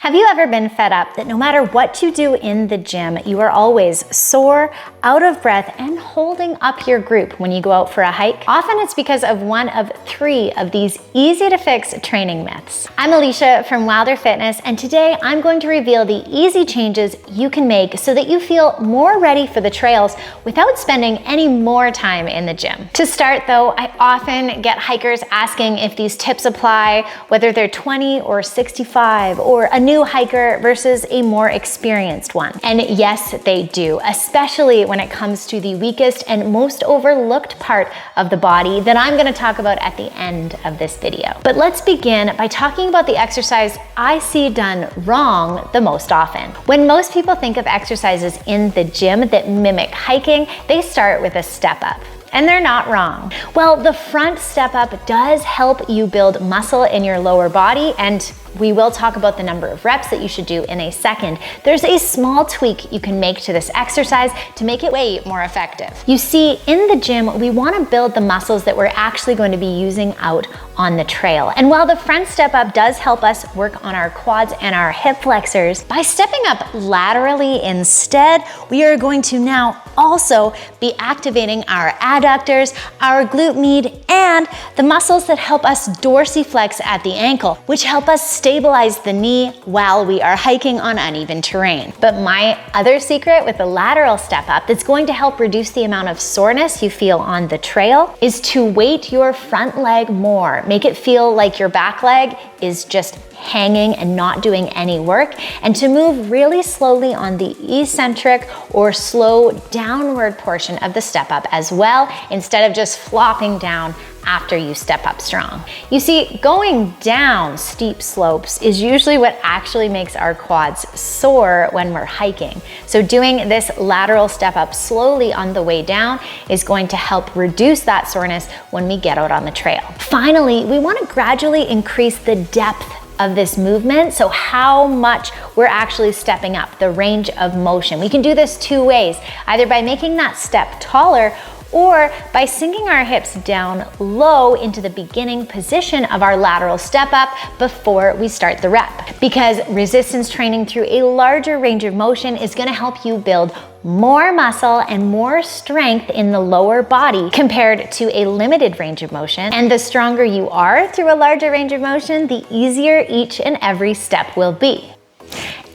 Have you ever been fed up that no matter what you do in the gym, you are always sore, out of breath, and holding up your group when you go out for a hike? Often it's because of one of 3 of these easy to fix training myths. I'm Alicia from WILDR Fitness, and today I'm going to reveal the easy changes you can make so that you feel more ready for the trails without spending any more time in the gym. To start though, I often get hikers asking if these tips apply, whether they're 20 or 65 or a new hiker versus a more experienced one. And yes, they do, especially when it comes to the weakest and most overlooked part of the body that I'm gonna talk about at the end of this video. But let's begin by talking about the exercise I see done wrong the most often. When most people think of exercises in the gym that mimic hiking, they start with a step up. And they're not wrong. Well, the front step up does help you build muscle in your lower body, and we will talk about the number of reps that you should do in a second. There's a small tweak you can make to this exercise to make it way more effective. You see, in the gym, we want to build the muscles that we're actually going to be using out on the trail. And while the front step up does help us work on our quads and our hip flexors, by stepping up laterally instead, we are going to now also be activating our adductors, our glute med, and the muscles that help us dorsiflex at the ankle, which help us stabilize the knee while we are hiking on uneven terrain. But my other secret with the lateral step up that's going to help reduce the amount of soreness you feel on the trail is to weight your front leg more. Make it feel like your back leg is just hanging and not doing any work, and to move really slowly on the eccentric or slow downward portion of the step up as well, instead of just flopping down after you step up strong. You see, going down steep slopes is usually what actually makes our quads sore when we're hiking. So doing this lateral step up slowly on the way down is going to help reduce that soreness when we get out on the trail. Finally, we want to gradually increase the depth of this movement, so how much we're actually stepping up, the range of motion. We can do this 2 ways, either by making that step taller or by sinking our hips down low into the beginning position of our lateral step up before we start the rep. Because resistance training through a larger range of motion is gonna help you build more muscle and more strength in the lower body compared to a limited range of motion. And the stronger you are through a larger range of motion, the easier each and every step will be,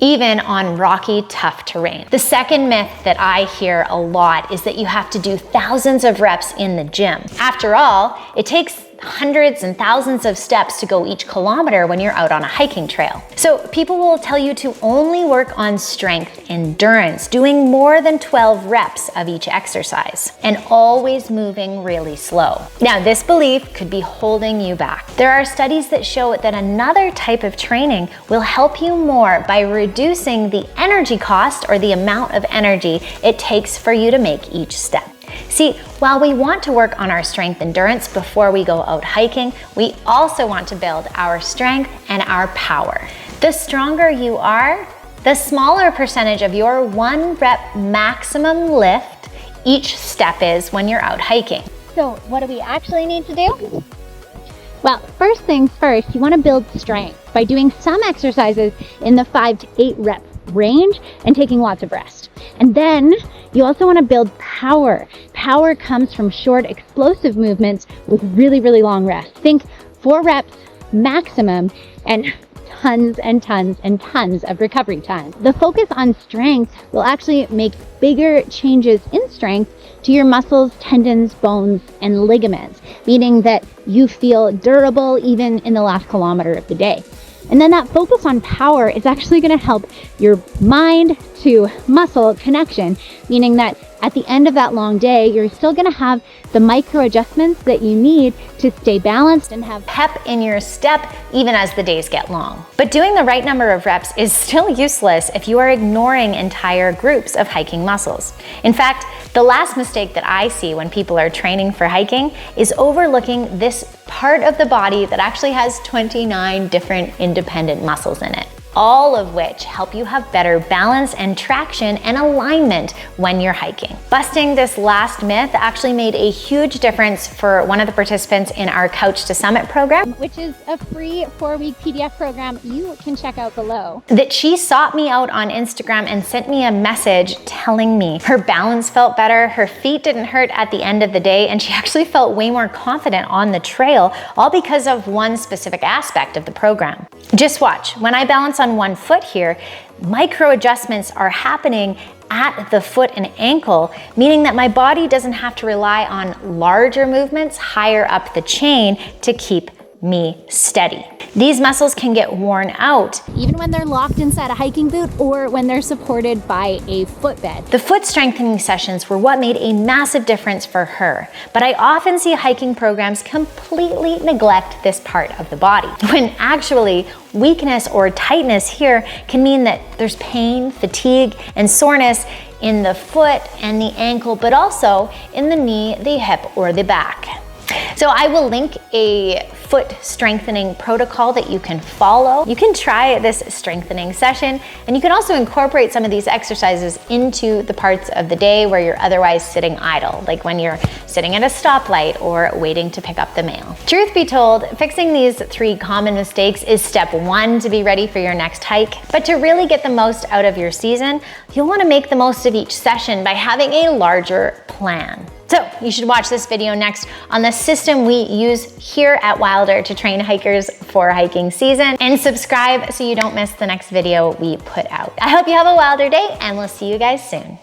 even on rocky, tough terrain. The second myth that I hear a lot is that you have to do thousands of reps in the gym. After all, it takes hundreds and thousands of steps to go each kilometer when you're out on a hiking trail. So people will tell you to only work on strength endurance, doing more than 12 reps of each exercise, and always moving really slow. Now, this belief could be holding you back. There are studies that show that another type of training will help you more by reducing the energy cost, or the amount of energy it takes for you to make each step. See, while we want to work on our strength endurance before we go out hiking, we also want to build our strength and our power. The stronger you are, the smaller percentage of your 1 rep maximum lift each step is when you're out hiking. So what do we actually need to do? Well, first things first, you want to build strength by doing some exercises in the 5 to 8 rep range and taking lots of rest. And then you also want to build power. Power comes from short, explosive movements with really, really long rest. Think 4 reps maximum and tons and tons and tons of recovery time. The focus on strength will actually make bigger changes in strength to your muscles, tendons, bones, and ligaments, meaning that you feel durable even in the last kilometer of the day. And then that focus on power is actually going to help your mind to muscle connection, meaning that at the end of that long day, you're still going to have the micro adjustments that you need to stay balanced and have pep in your step even as the days get long. But doing the right number of reps is still useless if you are ignoring entire groups of hiking muscles. In fact, the last mistake that I see when people are training for hiking is overlooking this part of the body that actually has 29 different independent muscles in it. all of which help you have better balance and traction and alignment when you're hiking. Busting this last myth actually made a huge difference for one of the participants in our Couch to Summit program, which is a free 4-week PDF program you can check out below. That she sought me out on Instagram and sent me a message telling me her balance felt better, her feet didn't hurt at the end of the day, and she actually felt way more confident on the trail, all because of one specific aspect of the program. Just watch, when I balance on one foot here, micro adjustments are happening at the foot and ankle, meaning that my body doesn't have to rely on larger movements higher up the chain to keep me steady. These muscles can get worn out, even when they're locked inside a hiking boot or when they're supported by a footbed. The foot strengthening sessions were what made a massive difference for her, but I often see hiking programs completely neglect this part of the body, when actually weakness or tightness here can mean that there's pain, fatigue, and soreness in the foot and the ankle, but also in the knee, the hip, or the back. So I will link a foot strengthening protocol that you can follow. You can try this strengthening session, and you can also incorporate some of these exercises into the parts of the day where you're otherwise sitting idle, like when you're sitting at a stoplight or waiting to pick up the mail. Truth be told, fixing these 3 common mistakes is step 1 to be ready for your next hike. But to really get the most out of your season, you'll want to make the most of each session by having a larger plan. So you should watch this video next on the system we use here at WILDR to train hikers for hiking season, and subscribe so you don't miss the next video we put out. I hope you have a WILDR day, and we'll see you guys soon.